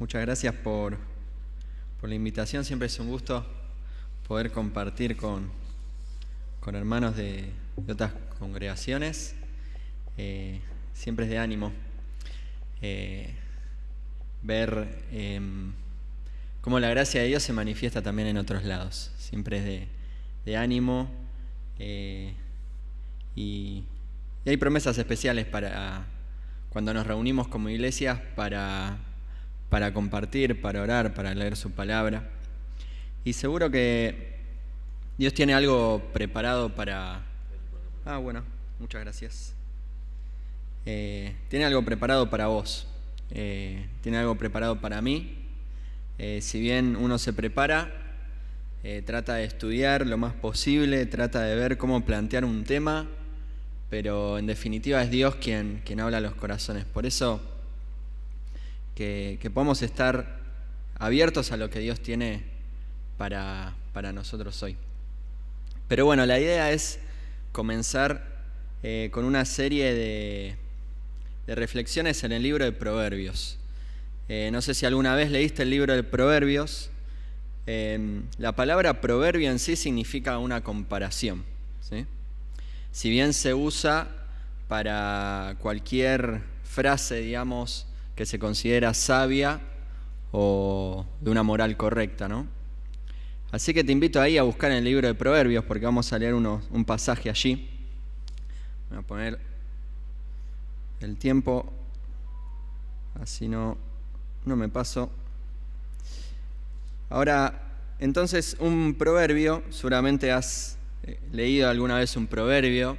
Muchas gracias por la invitación. Siempre es un gusto poder compartir con hermanos de otras congregaciones. Siempre es de ánimo ver cómo la gracia de Dios se manifiesta también en otros lados. Siempre es de ánimo y hay promesas especiales para cuando nos reunimos como iglesias para compartir, para orar, para leer su palabra. Y seguro que Dios tiene algo preparado para... muchas gracias. Tiene algo preparado para vos. Tiene algo preparado para mí. Si bien uno se prepara, trata de estudiar lo más posible, trata de ver cómo plantear un tema, pero en definitiva es Dios quien habla a los corazones. Por eso que podamos estar abiertos a lo que Dios tiene para nosotros hoy. Pero bueno, la idea es comenzar con una serie de reflexiones en el libro de Proverbios. No sé si alguna vez leíste el libro de Proverbios. La palabra proverbio en sí significa una comparación, ¿sí? Si bien se usa para cualquier frase, digamos, que se considera sabia o de una moral correcta, ¿no? Así que te invito ahí a buscar en el libro de Proverbios, porque vamos a leer un pasaje allí. Voy a poner el tiempo, así no me paso. Ahora, entonces, un proverbio, seguramente has leído alguna vez un proverbio.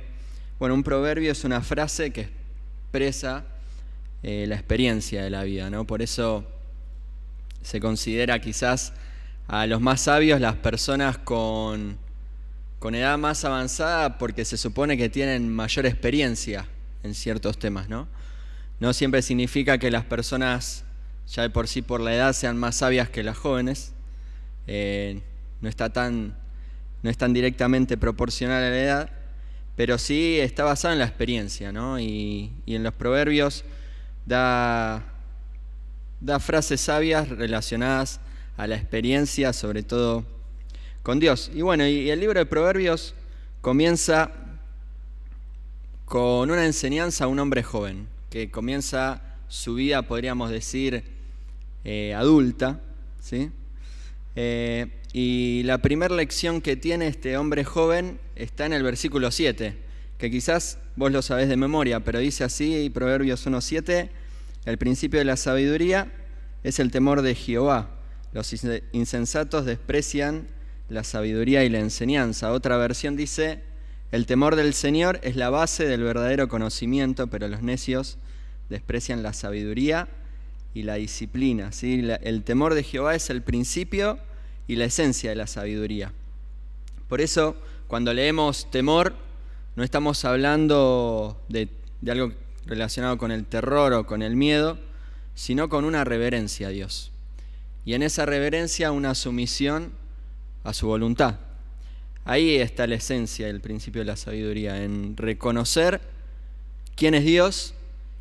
Bueno, un proverbio es una frase que expresa la experiencia de la vida, ¿no? Por eso se considera quizás a los más sabios las personas con edad más avanzada, porque se supone que tienen mayor experiencia en ciertos temas, ¿no? No siempre significa que las personas ya de por sí por la edad sean más sabias que las jóvenes. No es tan directamente proporcional a la edad, pero sí está basado en la experiencia, ¿no? Y en los proverbios da frases sabias relacionadas a la experiencia, sobre todo con Dios. Y bueno, y el libro de Proverbios comienza con una enseñanza a un hombre joven, que comienza su vida, podríamos decir, adulta, ¿sí? Y la primera lección que tiene este hombre joven está en el versículo 7, que quizás vos lo sabés de memoria, pero dice así, Proverbios 1:7, el principio de la sabiduría es el temor de Jehová. Los insensatos desprecian la sabiduría y la enseñanza. Otra versión dice, el temor del Señor es la base del verdadero conocimiento, pero los necios desprecian la sabiduría y la disciplina, ¿sí? El temor de Jehová es el principio y la esencia de la sabiduría. Por eso, cuando leemos temor, no estamos hablando de algo relacionado con el terror o con el miedo, sino con una reverencia a Dios. Y en esa reverencia una sumisión a su voluntad. Ahí está la esencia del principio de la sabiduría, en reconocer quién es Dios,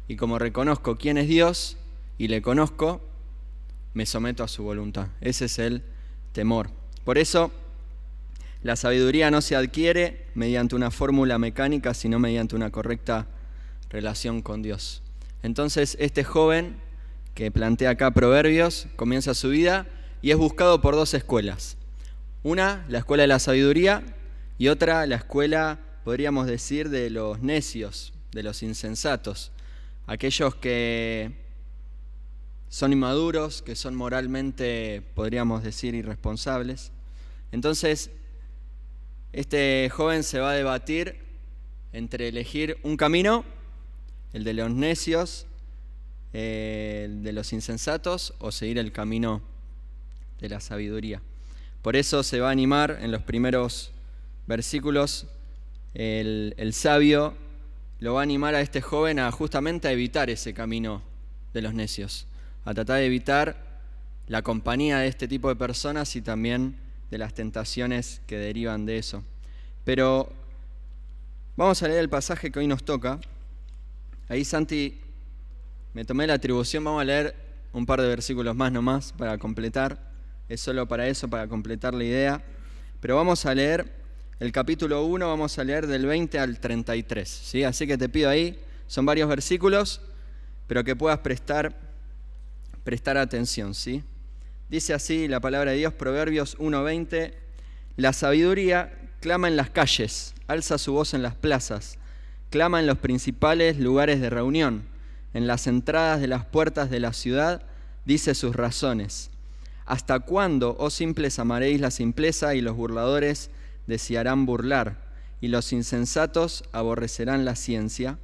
y como reconozco quién es Dios y le conozco, me someto a su voluntad. Ese es el temor. Por eso, la sabiduría no se adquiere mediante una fórmula mecánica, sino mediante una correcta relación con Dios. Entonces, este joven que plantea acá Proverbios comienza su vida y es buscado por dos escuelas. Una, la escuela de la sabiduría, y otra, la escuela, podríamos decir, de los necios, de los insensatos, aquellos que son inmaduros, que son moralmente, podríamos decir, irresponsables. Entonces, este joven se va a debatir entre elegir un camino, el de los necios, el de los insensatos, o seguir el camino de la sabiduría. Por eso se va a animar en los primeros versículos, el sabio lo va a animar a este joven justamente a evitar ese camino de los necios, a tratar de evitar la compañía de este tipo de personas y también de las tentaciones que derivan de eso. Pero vamos a leer el pasaje que hoy nos toca. Ahí, Santi, me tomé la atribución, vamos a leer un par de versículos más nomás para completar. Es solo para eso, para completar la idea. Pero vamos a leer el capítulo 1, vamos a leer del 20 al 33. ¿Sí? Así que te pido ahí, son varios versículos, pero que puedas prestar atención. ¿Sí? Dice así la palabra de Dios, Proverbios 1:20. La sabiduría clama en las calles, alza su voz en las plazas, clama en los principales lugares de reunión, en las entradas de las puertas de la ciudad, dice sus razones. ¿Hasta cuándo, oh simples, amaréis la simpleza y los burladores desearán burlar, y los insensatos aborrecerán la ciencia?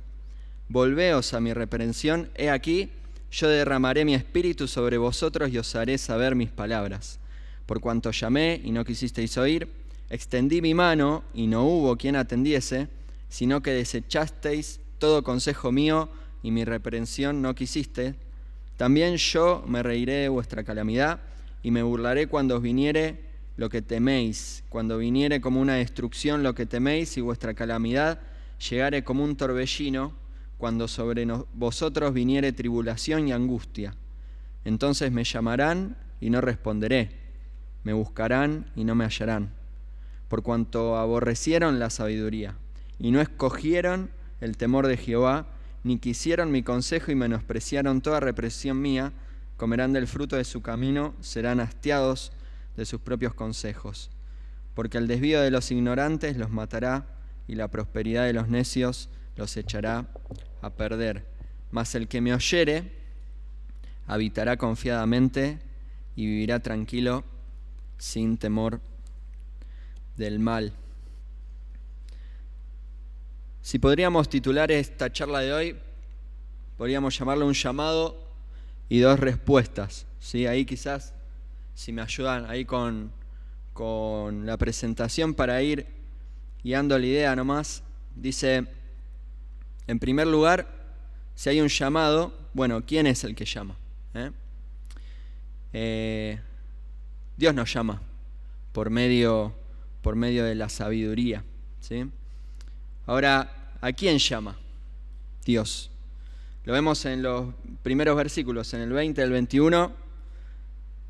Volveos a mi reprensión, he aquí, yo derramaré mi espíritu sobre vosotros y os haré saber mis palabras. Por cuanto llamé y no quisisteis oír, extendí mi mano y no hubo quien atendiese, sino que desechasteis todo consejo mío y mi reprensión no quisiste. También yo me reiré de vuestra calamidad y me burlaré cuando os viniere lo que teméis, cuando viniere como una destrucción lo que teméis y vuestra calamidad llegare como un torbellino, cuando sobre vosotros viniere tribulación y angustia. Entonces me llamarán y no responderé, me buscarán y no me hallarán, por cuanto aborrecieron la sabiduría y no escogieron el temor de Jehová, ni quisieron mi consejo y menospreciaron toda represión mía, comerán del fruto de su camino, serán hastiados de sus propios consejos. Porque el desvío de los ignorantes los matará y la prosperidad de los necios los echará a perder. Mas el que me oyere habitará confiadamente y vivirá tranquilo sin temor del mal. Si podríamos titular esta charla de hoy, podríamos llamarlo un llamado y dos respuestas. ¿Sí? Ahí quizás, si me ayudan ahí con la presentación para ir guiando la idea nomás, dice, en primer lugar, si hay un llamado, bueno, ¿quién es el que llama? Dios nos llama por medio de la sabiduría. ¿Sí? Ahora, ¿a quién llama? Dios. Lo vemos en los primeros versículos, en el 20 y el 21.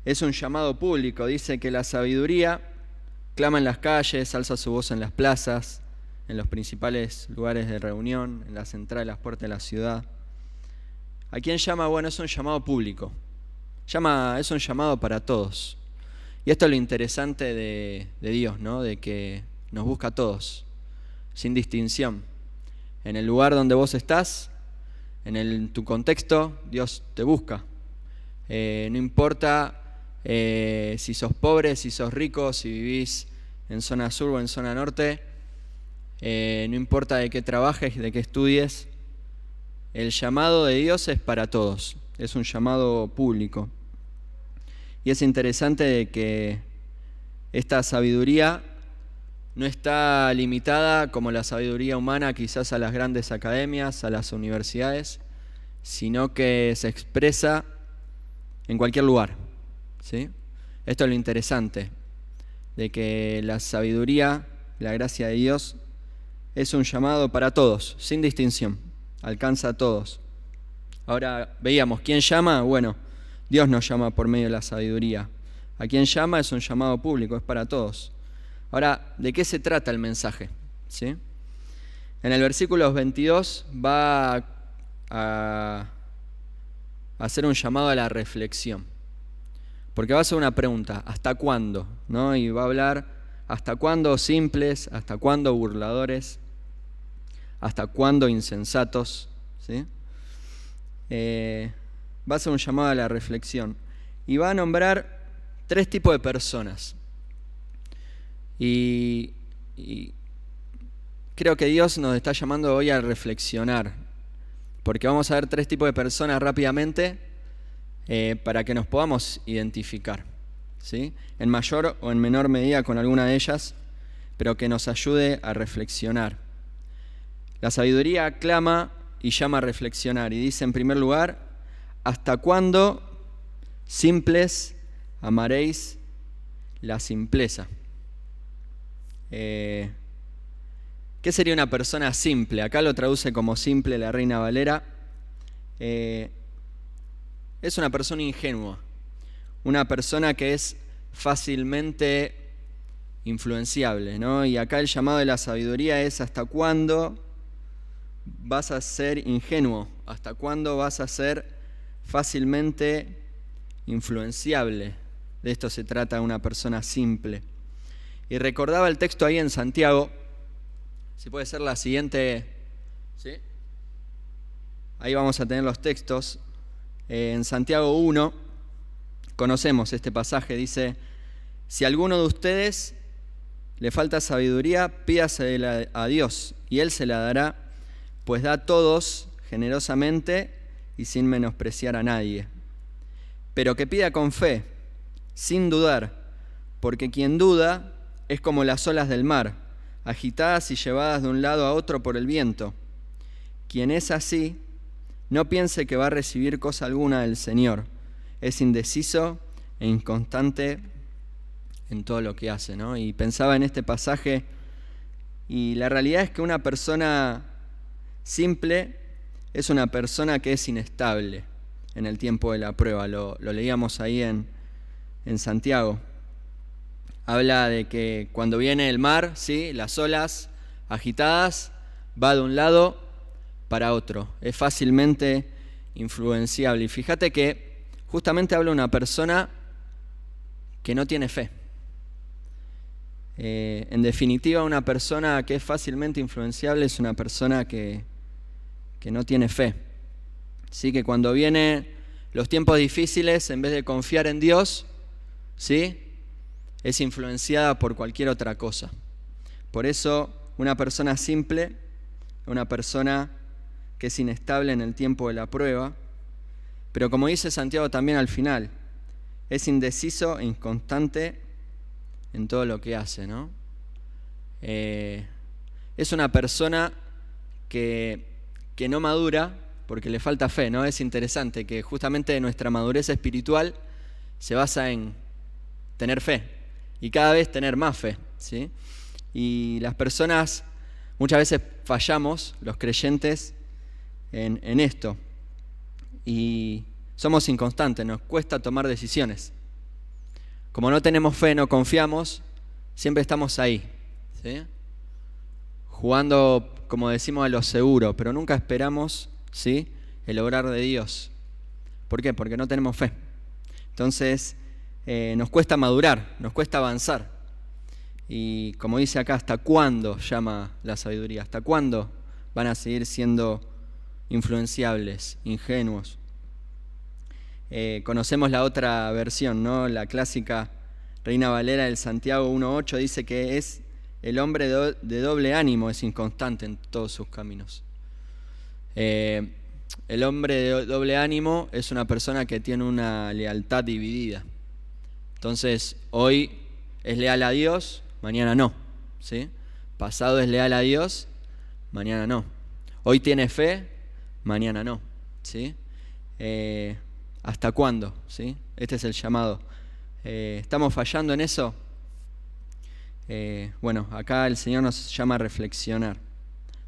Es un llamado público. Dice que la sabiduría clama en las calles, alza su voz en las plazas, en los principales lugares de reunión, en las entradas de las puertas de la ciudad. ¿A quién llama? Bueno, es un llamado público. Es un llamado para todos. Y esto es lo interesante de Dios, ¿no? De que nos busca a todos, sin distinción. En el lugar donde vos estás, en tu contexto, Dios te busca. No importa si sos pobre, si sos rico, si vivís en zona sur o en zona norte, no importa de qué trabajes, de qué estudies, el llamado de Dios es para todos, es un llamado público. Y es interesante de que esta sabiduría no está limitada como la sabiduría humana quizás a las grandes academias, a las universidades, sino que se expresa en cualquier lugar. ¿Sí? Esto es lo interesante, de que la sabiduría, la gracia de Dios, es un llamado para todos, sin distinción, alcanza a todos. Ahora veíamos, ¿quién llama? Bueno, Dios nos llama por medio de la sabiduría. ¿A quién llama? Es un llamado público, es para todos. Ahora, ¿de qué se trata el mensaje? ¿Sí? En el versículo 22 va a hacer un llamado a la reflexión. Porque va a hacer una pregunta, ¿hasta cuándo? ¿No? Y va a hablar, ¿hasta cuándo simples? ¿Hasta cuándo burladores? ¿Hasta cuándo insensatos? ¿Sí? Va a hacer un llamado a la reflexión. Y va a nombrar 3 tipos de personas. Y creo que Dios nos está llamando hoy a reflexionar, porque vamos a ver 3 tipos de personas rápidamente para que nos podamos identificar, ¿sí? En mayor o en menor medida con alguna de ellas, pero que nos ayude a reflexionar. La sabiduría clama y llama a reflexionar y dice en primer lugar, ¿hasta cuándo, simples, amaréis la simpleza? ¿Qué sería una persona simple? Acá lo traduce como simple la Reina Valera. es una persona ingenua, una persona que es fácilmente influenciable, ¿no? Y acá el llamado de la sabiduría es: ¿hasta cuándo vas a ser ingenuo? ¿Hasta cuándo vas a ser fácilmente influenciable? De esto se trata una persona simple. Y recordaba el texto ahí en Santiago, si puede ser la siguiente, ¿sí? Ahí vamos a tener los textos. En Santiago 1, conocemos este pasaje, dice: si a alguno de ustedes le falta sabiduría, pídasela a Dios, y Él se la dará, pues da a todos generosamente y sin menospreciar a nadie. Pero que pida con fe, sin dudar, porque quien duda es como las olas del mar, agitadas y llevadas de un lado a otro por el viento. Quien es así, no piense que va a recibir cosa alguna del Señor. Es indeciso e inconstante en todo lo que hace, ¿no? Y pensaba en este pasaje, y la realidad es que una persona simple es una persona que es inestable en el tiempo de la prueba. Lo leíamos ahí en Santiago. Habla de que cuando viene el mar, ¿sí?, las olas agitadas, va de un lado para otro. Es fácilmente influenciable. Y fíjate que justamente habla una persona que no tiene fe. En definitiva, una persona que es fácilmente influenciable es una persona que no tiene fe. ¿Sí? Que cuando vienen los tiempos difíciles, en vez de confiar en Dios, ¿sí?, es influenciada por cualquier otra cosa. Por eso, una persona simple, una persona que es inestable en el tiempo de la prueba, pero como dice Santiago también al final, es indeciso e inconstante en todo lo que hace, ¿no? Es una persona que no madura porque le falta fe, ¿no? Es interesante que justamente nuestra madurez espiritual se basa en tener fe y cada vez tener más fe, ¿sí? Y las personas muchas veces fallamos, los creyentes, en esto, y somos inconstantes, nos cuesta tomar decisiones. Como no tenemos fe, no confiamos, siempre estamos ahí, ¿sí?, jugando, como decimos, a lo seguro, pero nunca esperamos, ¿sí?, el obrar de Dios. ¿Por qué? Porque no tenemos fe. Entonces, nos cuesta madurar, nos cuesta avanzar. Y como dice acá, ¿hasta cuándo llama la sabiduría? ¿Hasta cuándo van a seguir siendo influenciables, ingenuos? Conocemos la otra versión, ¿no? La clásica Reina Valera del Santiago 1.8 dice que es el hombre de doble ánimo, es inconstante en todos sus caminos. El hombre de doble ánimo es una persona que tiene una lealtad dividida. Entonces, hoy es leal a Dios, mañana no, ¿sí? Pasado es leal a Dios, mañana no. Hoy tiene fe, mañana no, ¿sí? ¿Hasta cuándo? ¿Sí? Este es el llamado. ¿Estamos fallando en eso? Bueno, acá el Señor nos llama a reflexionar,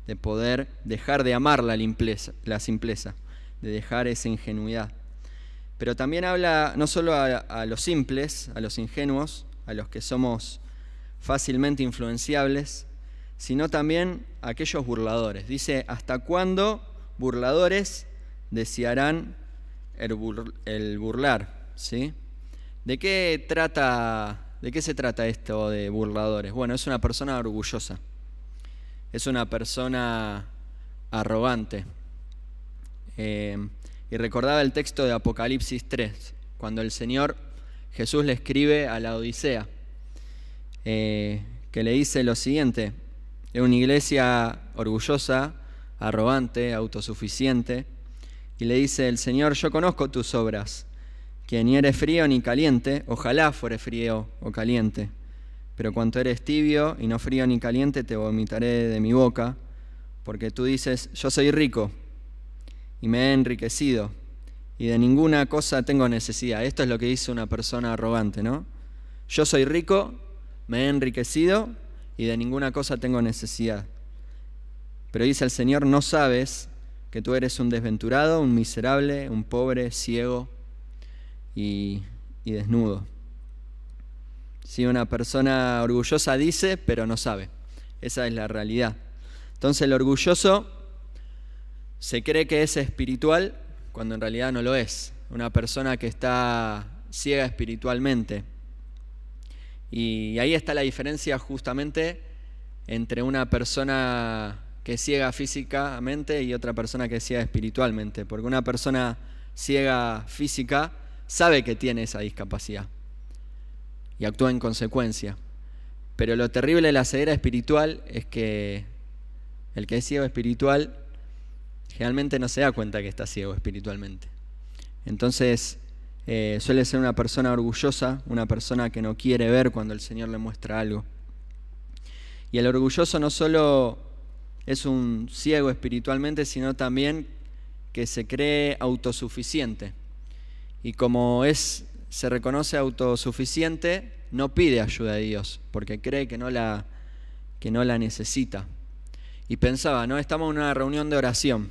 de poder dejar de amar la simpleza, de dejar esa ingenuidad. Pero también habla no solo a los simples, a los ingenuos, a los que somos fácilmente influenciables, sino también a aquellos burladores. Dice: ¿hasta cuándo burladores desearán el burlar? ¿Sí? ¿De qué se trata esto de burladores? Bueno, es una persona orgullosa, es una persona arrogante. Y recordaba el texto de Apocalipsis 3, cuando el Señor Jesús le escribe a la Odisea, que le dice lo siguiente: es una iglesia orgullosa, arrogante, autosuficiente, y le dice el Señor: yo conozco tus obras, que ni eres frío ni caliente, ojalá fuere frío o caliente, pero cuanto eres tibio y no frío ni caliente, te vomitaré de mi boca, porque tú dices: yo soy rico y me he enriquecido, y de ninguna cosa tengo necesidad. Esto es lo que dice una persona arrogante, ¿no? Yo soy rico, me he enriquecido, y de ninguna cosa tengo necesidad. Pero dice el Señor: no sabes que tú eres un desventurado, un miserable, un pobre, ciego y desnudo. Si una persona orgullosa dice, pero no sabe. Esa es la realidad. Entonces el orgulloso se cree que es espiritual cuando en realidad no lo es. Una persona que está ciega espiritualmente. Y ahí está la diferencia justamente entre una persona que es ciega físicamente y otra persona que es ciega espiritualmente. Porque una persona ciega física sabe que tiene esa discapacidad y actúa en consecuencia. Pero lo terrible de la ceguera espiritual es que el que es ciego espiritual generalmente no se da cuenta que está ciego espiritualmente. Entonces suele ser una persona orgullosa, una persona que no quiere ver cuando el Señor le muestra algo. Y el orgulloso no solo es un ciego espiritualmente, sino también que se cree autosuficiente. Y como se reconoce autosuficiente, no pide ayuda de Dios, porque cree que no la necesita. Y pensaba, ¿no? Estamos en una reunión de oración.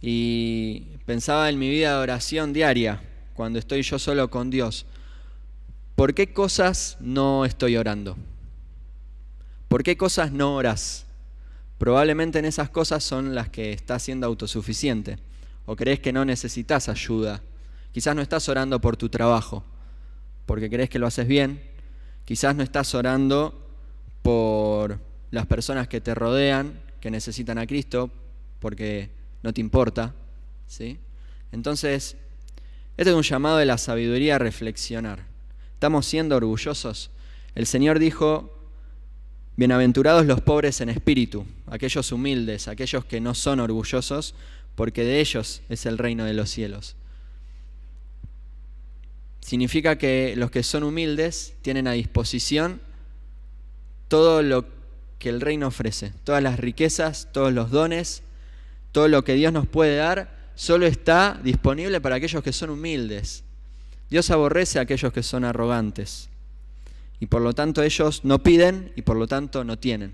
Y pensaba en mi vida de oración diaria, cuando estoy yo solo con Dios. ¿Por qué cosas no estoy orando? ¿Por qué cosas no orás? Probablemente en esas cosas son las que estás siendo autosuficiente. O crees que no necesitas ayuda. Quizás no estás orando por tu trabajo, porque crees que lo haces bien. Quizás no estás orando por las personas que te rodean, que necesitan a Cristo, porque no te importa, ¿sí? Entonces, este es un llamado de la sabiduría a reflexionar. ¿Estamos siendo orgullosos? El Señor dijo: bienaventurados los pobres en espíritu, aquellos humildes, aquellos que no son orgullosos, porque de ellos es el reino de los cielos. Significa que los que son humildes tienen a disposición todo lo que el reino ofrece, todas las riquezas, todos los dones, todo lo que Dios nos puede dar, solo está disponible para aquellos que son humildes. Dios aborrece a aquellos que son arrogantes. Y por lo tanto ellos no piden y por lo tanto no tienen.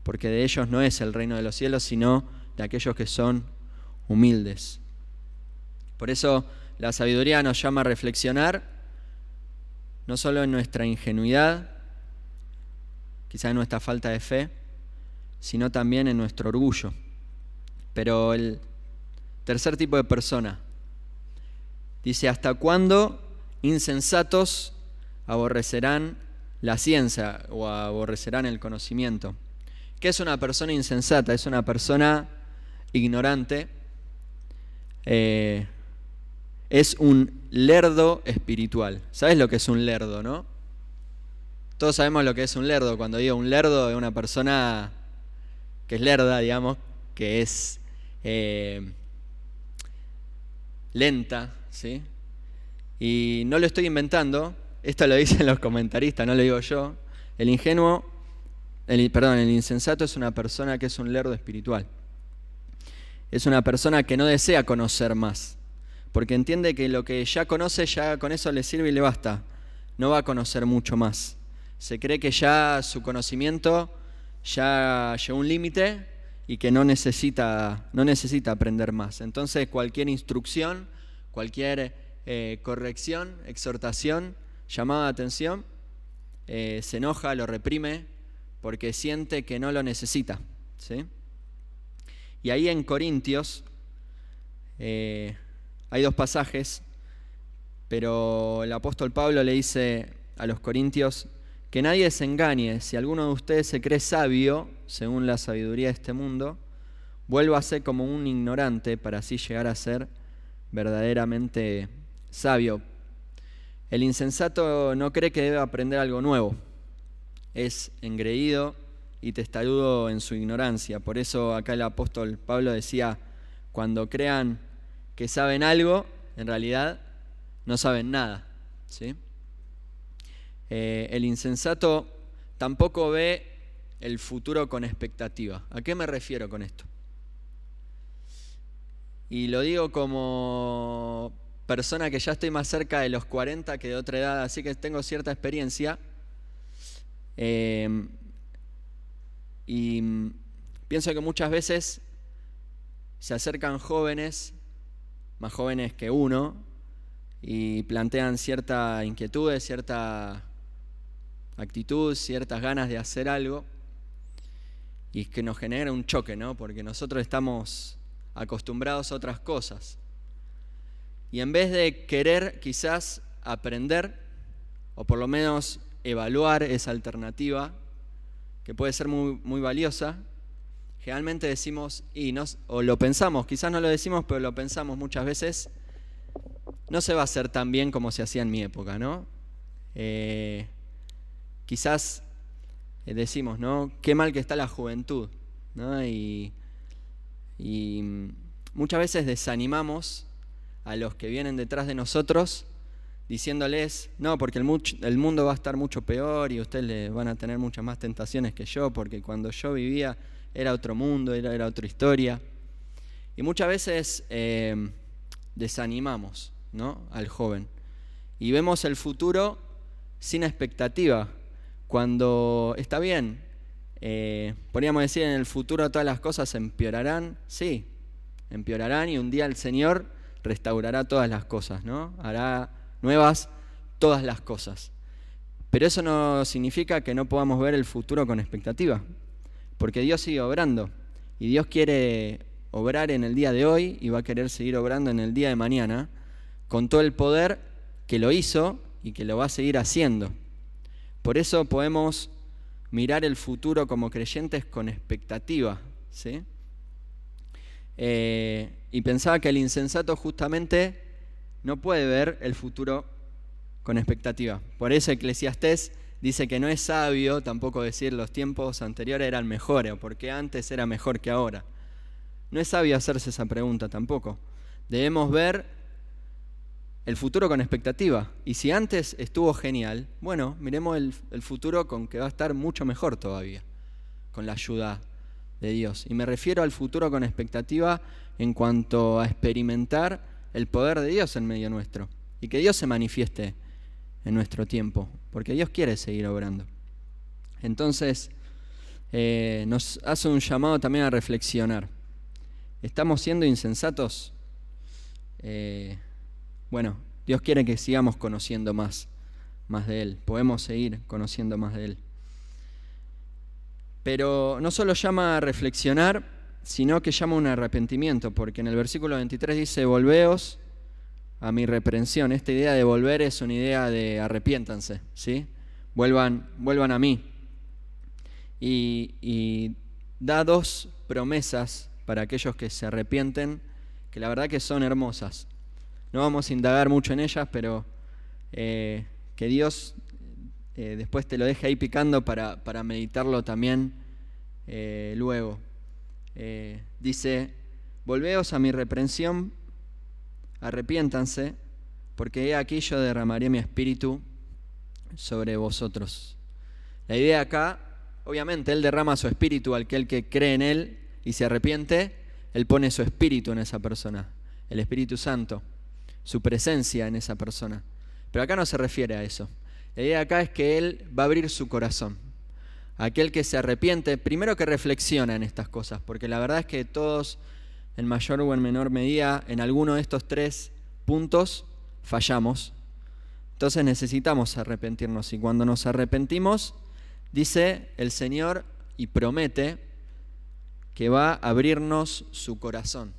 Porque de ellos no es el reino de los cielos, sino de aquellos que son humildes. Por eso la sabiduría nos llama a reflexionar, no solo en nuestra ingenuidad, quizá en nuestra falta de fe, sino también en nuestro orgullo. Pero el tercer tipo de persona dice: ¿hasta cuándo insensatos aborrecerán la ciencia o aborrecerán el conocimiento? ¿Qué es una persona insensata? Es una persona ignorante. Es un lerdo espiritual. ¿Sabes lo que es un lerdo, no? Todos sabemos lo que es un lerdo. Cuando digo un lerdo, es una persona que es lerda, digamos, que es lenta, ¿sí? Y no lo estoy inventando, esto lo dicen los comentaristas, no lo digo yo. El insensato es una persona que es un lerdo espiritual. Es una persona que no desea conocer más, porque entiende que lo que ya conoce, ya con eso le sirve y le basta. No va a conocer mucho más. Se cree que ya su conocimiento ya llegó a un límite y que no necesita aprender más. Entonces cualquier instrucción, cualquier corrección, exhortación, llamada de atención, se enoja, lo reprime, porque siente que no lo necesita, ¿sí? Y ahí en Corintios hay dos pasajes, pero el apóstol Pablo le dice a los corintios que nadie se engañe. Si alguno de ustedes se cree sabio, según la sabiduría de este mundo, vuélvase como un ignorante para así llegar a ser verdaderamente sabio. El insensato no cree que debe aprender algo nuevo. Es engreído y testarudo en su ignorancia. Por eso acá el apóstol Pablo decía: cuando crean que saben algo, en realidad no saben nada, ¿sí? El insensato tampoco ve el futuro con expectativa. ¿A qué me refiero con esto? Y lo digo como persona que ya estoy más cerca de los 40 que de otra edad, así que tengo cierta experiencia. Y pienso que muchas veces se acercan jóvenes, más jóvenes que uno, y plantean cierta inquietud, cierta actitud, ciertas ganas de hacer algo, y que nos genera un choque, ¿no? Porque nosotros estamos acostumbrados a otras cosas. Y en vez de querer quizás aprender, o por lo menos evaluar esa alternativa, que puede ser muy, muy valiosa, generalmente decimos, o lo pensamos, quizás no lo decimos, pero lo pensamos muchas veces, no se va a hacer tan bien como se hacía en mi época, ¿no? Quizás decimos, ¿no? Qué mal que está la juventud, ¿no? Y muchas veces desanimamos a los que vienen detrás de nosotros diciéndoles, no, porque el mundo va a estar mucho peor y ustedes van a tener muchas más tentaciones que yo, porque cuando yo vivía era otro mundo, era otra historia. Y muchas veces desanimamos, ¿no? Al joven. Y vemos el futuro sin expectativa, cuando está bien. Podríamos decir, en el futuro todas las cosas empeorarán. Sí, empeorarán, y un día el Señor restaurará todas las cosas, ¿no? Hará nuevas todas las cosas. Pero eso no significa que no podamos ver el futuro con expectativa, porque Dios sigue obrando, y Dios quiere obrar en el día de hoy y va a querer seguir obrando en el día de mañana con todo el poder que lo hizo y que lo va a seguir haciendo. Por eso podemos mirar el futuro como creyentes con expectativa, ¿sí? Y pensaba que el insensato justamente no puede ver el futuro con expectativa. Por eso Eclesiastés dice que no es sabio tampoco decir los tiempos anteriores eran mejores, o porque antes era mejor que ahora. No es sabio hacerse esa pregunta tampoco. Debemos ver el futuro con expectativa. Y si antes estuvo genial, bueno, miremos el futuro con que va a estar mucho mejor todavía, con la ayuda de Dios. Y me refiero al futuro con expectativa en cuanto a experimentar el poder de Dios en medio nuestro, y que Dios se manifieste en nuestro tiempo, porque Dios quiere seguir obrando. Entonces, nos hace un llamado también a reflexionar. ¿Estamos siendo insensatos? Bueno, Dios quiere que sigamos conociendo más de Él. Podemos seguir conociendo más de Él. Pero no solo llama a reflexionar, sino que llama a un arrepentimiento, porque en el versículo 23 dice, volveos a mi reprensión. Esta idea de volver es una idea de arrepiéntanse, ¿sí? Vuelvan a mí. Y da dos promesas para aquellos que se arrepienten, que la verdad que son hermosas. No vamos a indagar mucho en ellas, pero que Dios después te lo deje ahí picando para meditarlo también luego. Dice, volveos a mi reprensión, arrepiéntanse, porque he aquí yo derramaré mi espíritu sobre vosotros. La idea acá, obviamente, Él derrama su espíritu al que cree en Él y se arrepiente, Él pone su espíritu en esa persona, el Espíritu Santo, su presencia en esa persona. Pero acá no se refiere a eso. La idea acá es que Él va a abrir su corazón. Aquel que se arrepiente, primero que reflexiona en estas cosas, porque la verdad es que todos, en mayor o en menor medida, en alguno de estos tres puntos fallamos. Entonces necesitamos arrepentirnos, y cuando nos arrepentimos, dice el Señor y promete que va a abrirnos su corazón.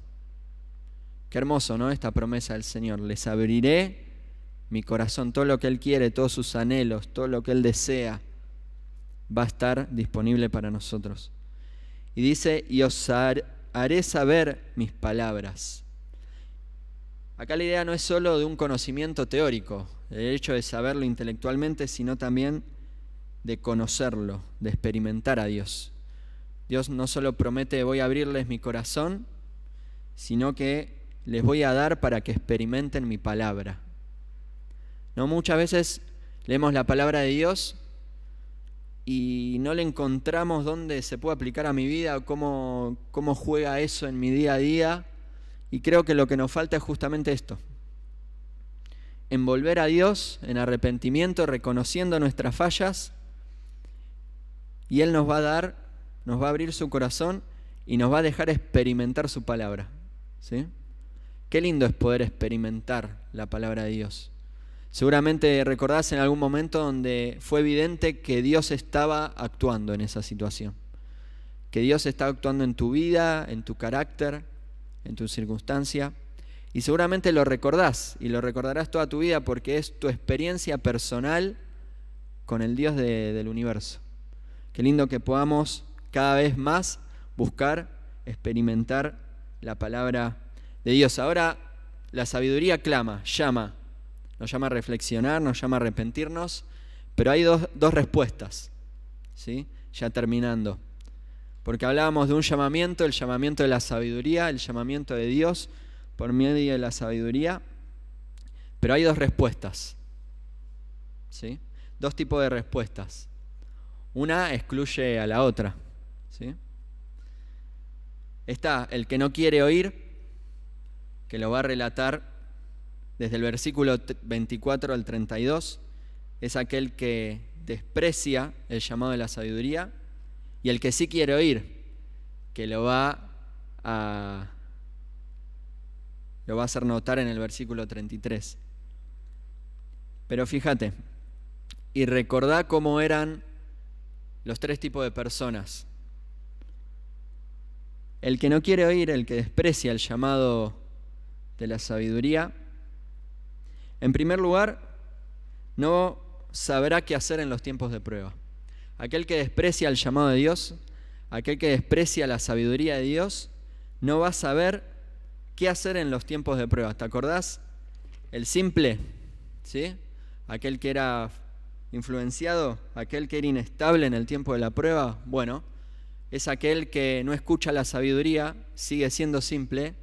Qué hermoso, ¿no? Esta promesa del Señor. Les abriré mi corazón, todo lo que Él quiere, todos sus anhelos, todo lo que Él desea, va a estar disponible para nosotros. Y dice, y os haré saber mis palabras. Acá la idea no es solo de un conocimiento teórico, el hecho de saberlo intelectualmente, sino también de conocerlo, de experimentar a Dios. Dios no solo promete, voy a abrirles mi corazón, sino que les voy a dar para que experimenten mi palabra. No, muchas veces leemos la palabra de Dios y no le encontramos dónde se puede aplicar a mi vida o cómo juega eso en mi día a día. Y creo que lo que nos falta es justamente esto. En volver a Dios, en arrepentimiento, reconociendo nuestras fallas, y Él nos va a abrir su corazón y nos va a dejar experimentar su palabra, ¿sí? Qué lindo es poder experimentar la palabra de Dios. Seguramente recordás en algún momento donde fue evidente que Dios estaba actuando en esa situación. Que Dios está actuando en tu vida, en tu carácter, en tu circunstancia. Y seguramente lo recordás y lo recordarás toda tu vida porque es tu experiencia personal con el Dios del universo. Qué lindo que podamos cada vez más buscar, experimentar la palabra de Dios. Ahora la sabiduría clama, llama, nos llama a reflexionar, nos llama a arrepentirnos, pero hay dos respuestas, ¿sí? Ya terminando. Porque hablábamos de un llamamiento, el llamamiento de la sabiduría, el llamamiento de Dios por medio de la sabiduría, pero hay dos respuestas, ¿sí? Dos tipos de respuestas. Una excluye a la otra, ¿sí? Está el que no quiere oír, que lo va a relatar desde el versículo 24 al 32, es aquel que desprecia el llamado de la sabiduría, y el que sí quiere oír, que lo va a hacer notar en el versículo 33. Pero fíjate, y recordá cómo eran los tres tipos de personas. El que no quiere oír, el que desprecia el llamado de la sabiduría, en primer lugar, no sabrá qué hacer en los tiempos de prueba. Aquel que desprecia el llamado de Dios, aquel que desprecia la sabiduría de Dios, no va a saber qué hacer en los tiempos de prueba. ¿Te acordás? El simple, ¿sí? Aquel que era influenciado, aquel que era inestable en el tiempo de la prueba, bueno, es aquel que no escucha la sabiduría, sigue siendo simple,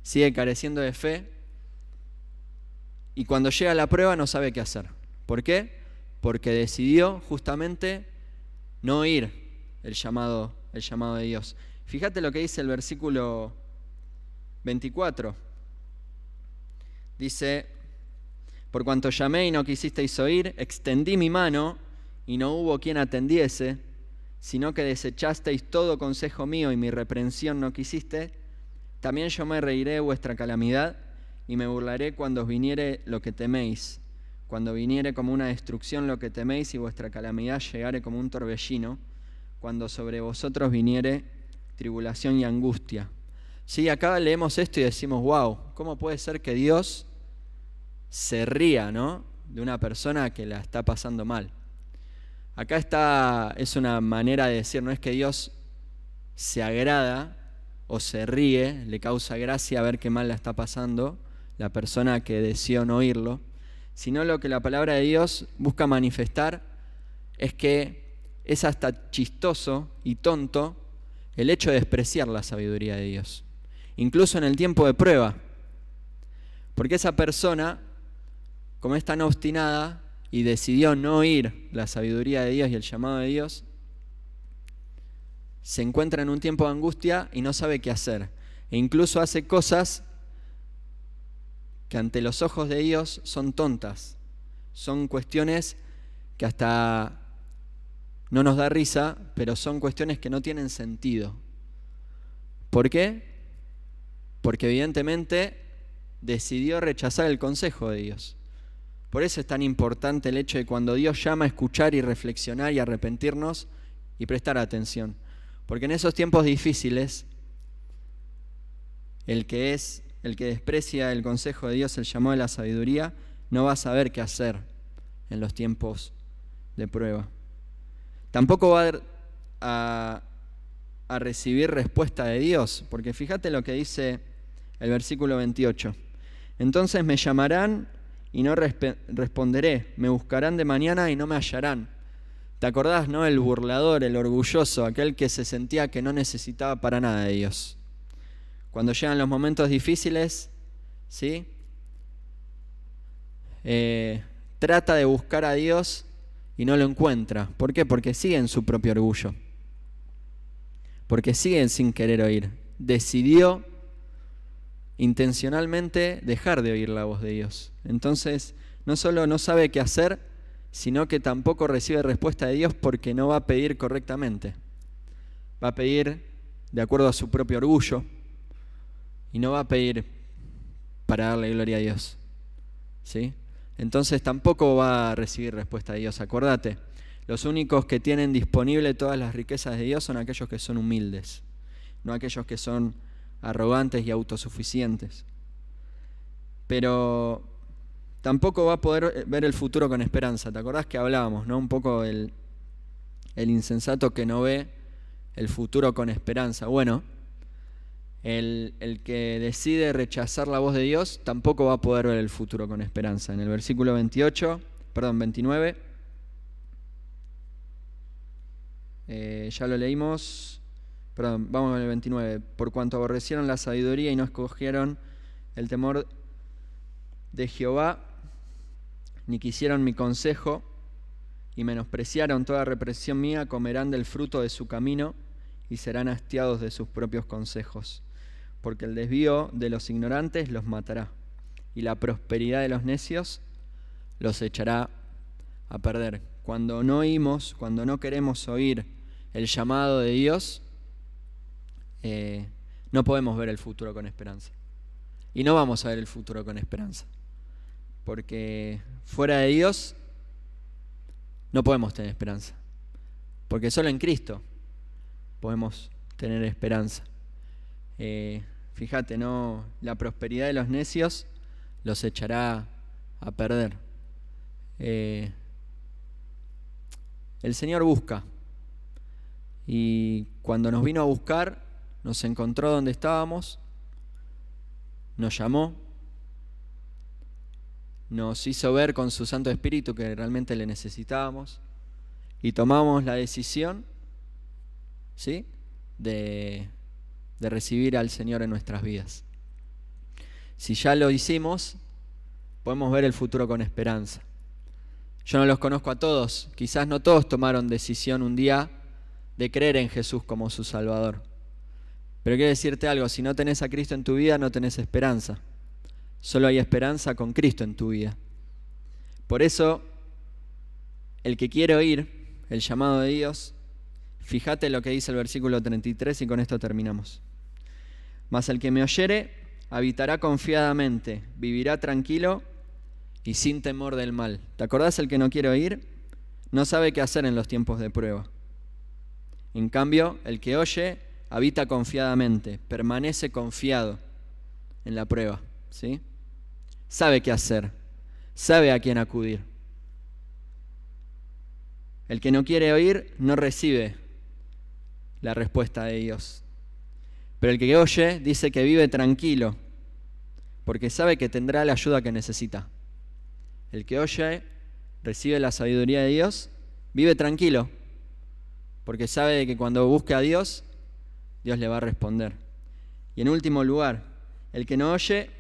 sigue careciendo de fe, y cuando llega a la prueba no sabe qué hacer. ¿Por qué? Porque decidió justamente no oír el llamado de Dios. Fíjate lo que dice el versículo 24. Dice: por cuanto llamé y no quisisteis oír, extendí mi mano y no hubo quien atendiese, sino que desechasteis todo consejo mío y mi reprensión no quisiste, también yo me reiré de vuestra calamidad y me burlaré cuando os viniere lo que teméis, cuando viniere como una destrucción lo que teméis y vuestra calamidad llegare como un torbellino, cuando sobre vosotros viniere tribulación y angustia. Sí, acá leemos esto y decimos, wow, ¿cómo puede ser que Dios se ría, ¿no?, de una persona que la está pasando mal? Acá es una manera de decir, no es que Dios se agrada o se ríe, le causa gracia ver qué mal la está pasando la persona que deseó no oírlo, sino lo que la palabra de Dios busca manifestar es que es hasta chistoso y tonto el hecho de despreciar la sabiduría de Dios, incluso en el tiempo de prueba, porque esa persona, como es tan obstinada y decidió no oír la sabiduría de Dios y el llamado de Dios, se encuentra en un tiempo de angustia y no sabe qué hacer, e incluso hace cosas que ante los ojos de Dios son tontas, son cuestiones que hasta no nos da risa, pero son cuestiones que no tienen sentido. ¿Por qué? Porque evidentemente decidió rechazar el consejo de Dios. Por eso es tan importante el hecho de cuando Dios llama a escuchar y reflexionar y arrepentirnos y prestar atención. Porque en esos tiempos difíciles, el que desprecia el consejo de Dios, el llamado de la sabiduría, no va a saber qué hacer en los tiempos de prueba. Tampoco va a recibir respuesta de Dios, porque fíjate lo que dice el versículo 28. Entonces me llamarán y no responderé, me buscarán de mañana y no me hallarán. ¿Te acordás, no? El burlador, el orgulloso, aquel que se sentía que no necesitaba para nada de Dios. Cuando llegan los momentos difíciles, ¿sí?, trata de buscar a Dios y no lo encuentra. ¿Por qué? Porque sigue en su propio orgullo. Porque sigue sin querer oír. Decidió intencionalmente dejar de oír la voz de Dios. Entonces, no solo no sabe qué hacer, sino que tampoco recibe respuesta de Dios porque no va a pedir correctamente. Va a pedir de acuerdo a su propio orgullo y no va a pedir para darle gloria a Dios. ¿Sí? Entonces tampoco va a recibir respuesta de Dios. Acordate, los únicos que tienen disponible todas las riquezas de Dios son aquellos que son humildes, no aquellos que son arrogantes y autosuficientes. Pero tampoco va a poder ver el futuro con esperanza. ¿Te acordás que hablábamos, ¿no? Un poco el insensato que no ve el futuro con esperanza. Bueno, el que decide rechazar la voz de Dios tampoco va a poder ver el futuro con esperanza. En el versículo 29, ya lo leímos, vamos al 29. Por cuanto aborrecieron la sabiduría y no escogieron el temor de Jehová, ni quisieron mi consejo, y menospreciaron toda represión mía, comerán del fruto de su camino y serán hastiados de sus propios consejos. Porque el desvío de los ignorantes los matará, y la prosperidad de los necios los echará a perder. Cuando no oímos, cuando no queremos oír el llamado de Dios, no podemos ver el futuro con esperanza. Y no vamos a ver el futuro con esperanza. Porque fuera de Dios no podemos tener esperanza. Porque solo en Cristo podemos tener esperanza. Fíjate, ¿no? La prosperidad de los necios los echará a perder. El Señor busca. Y cuando nos vino a buscar, nos encontró donde estábamos, nos llamó, nos hizo ver con su Santo Espíritu que realmente le necesitábamos y tomamos la decisión, ¿sí?, de recibir al Señor en nuestras vidas. Si ya lo hicimos, podemos ver el futuro con esperanza. Yo no los conozco a todos, quizás no todos tomaron decisión un día de creer en Jesús como su Salvador. Pero quiero decirte algo, si no tenés a Cristo en tu vida, no tenés esperanza. Solo hay esperanza con Cristo en tu vida. Por eso, el que quiere oír el llamado de Dios, fíjate lo que dice el versículo 33 y con esto terminamos. Mas el que me oyere, habitará confiadamente, vivirá tranquilo y sin temor del mal. ¿Te acordás? El que no quiere oír, no sabe qué hacer en los tiempos de prueba. En cambio, el que oye, habita confiadamente, permanece confiado en la prueba, ¿sí? Sabe qué hacer, sabe a quién acudir. El que no quiere oír no recibe la respuesta de Dios. Pero el que oye dice que vive tranquilo, porque sabe que tendrá la ayuda que necesita. El que oye recibe la sabiduría de Dios, vive tranquilo, porque sabe que cuando busque a Dios, Dios le va a responder. Y en último lugar, el que no oye,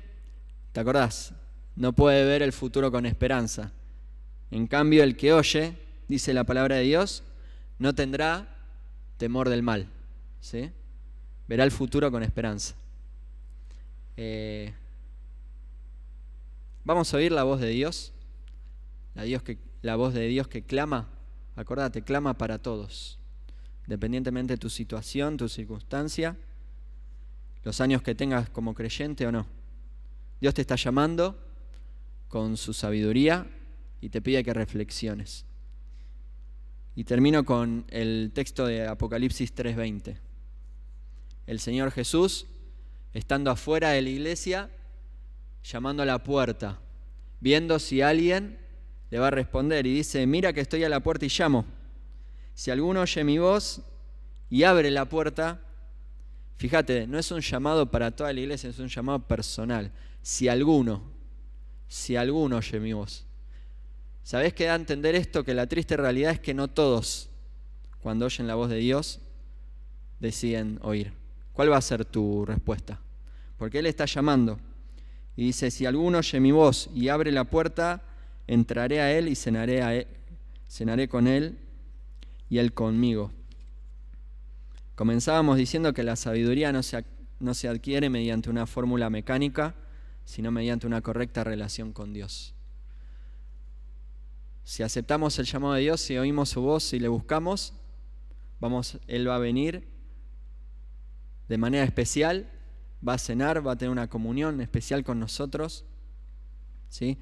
¿te acordás? No puede ver el futuro con esperanza. En cambio, el que oye, dice la palabra de Dios, no tendrá temor del mal, ¿sí? Verá el futuro con esperanza. Vamos a oír la voz de Dios, la voz de Dios que clama. Acordate, clama para todos, independientemente de tu situación, tu circunstancia, los años que tengas como creyente o no. Dios te está llamando con su sabiduría y te pide que reflexiones. Y termino con el texto de Apocalipsis 3:20. El Señor Jesús, estando afuera de la iglesia, llamando a la puerta, viendo si alguien le va a responder, y dice: mira que estoy a la puerta y llamo. Si alguno oye mi voz y abre la puerta, fíjate, no es un llamado para toda la iglesia, es un llamado personal. Si alguno oye mi voz. ¿Sabés qué da a entender esto? Que la triste realidad es que no todos, cuando oyen la voz de Dios, deciden oír. ¿Cuál va a ser tu respuesta? Porque Él está llamando. Y dice: si alguno oye mi voz y abre la puerta, entraré a Él y cenaré con Él y Él conmigo. Comenzábamos diciendo que la sabiduría no se adquiere mediante una fórmula mecánica, sino mediante una correcta relación con Dios. Si aceptamos el llamado de Dios, si oímos su voz y le buscamos, Él va a venir de manera especial va a cenar, va a tener una comunión especial con nosotros, ¿sí?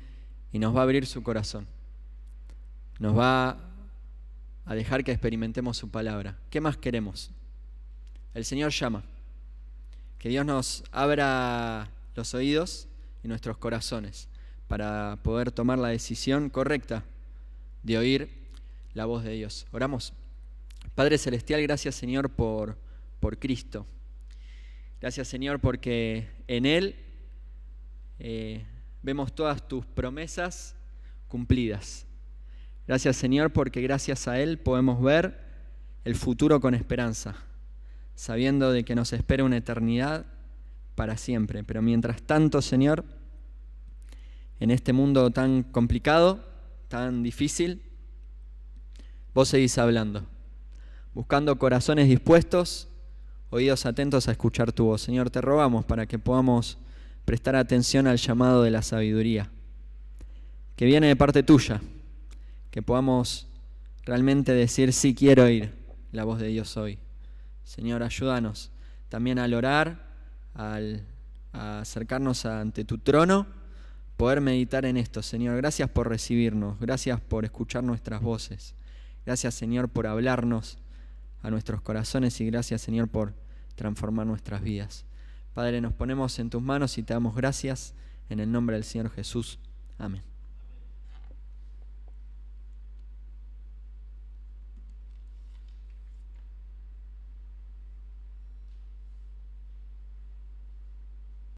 Y nos va a abrir su corazón. Nos va a dejar que experimentemos su palabra. ¿Qué más queremos? El Señor llama. Que Dios nos abra los oídos y nuestros corazones para poder tomar la decisión correcta de oír la voz de Dios. Oramos. Padre Celestial, gracias Señor por Cristo. Gracias Señor porque en Él vemos todas tus promesas cumplidas. Gracias Señor porque gracias a Él podemos ver el futuro con esperanza, sabiendo de que nos espera una eternidad para siempre. Pero mientras tanto, Señor, en este mundo tan complicado, tan difícil, vos seguís hablando, buscando corazones dispuestos, oídos atentos a escuchar tu voz. Señor, te rogamos para que podamos prestar atención al llamado de la sabiduría, que viene de parte tuya, que podamos realmente decir, sí, quiero oír la voz de Dios hoy. Señor, ayúdanos también al orar, a acercarnos ante tu trono, poder meditar en esto. Señor, gracias por recibirnos, gracias por escuchar nuestras voces. Gracias, Señor, por hablarnos a nuestros corazones y gracias, Señor, por transformar nuestras vidas. Padre, nos ponemos en tus manos y te damos gracias en el nombre del Señor Jesús. Amén.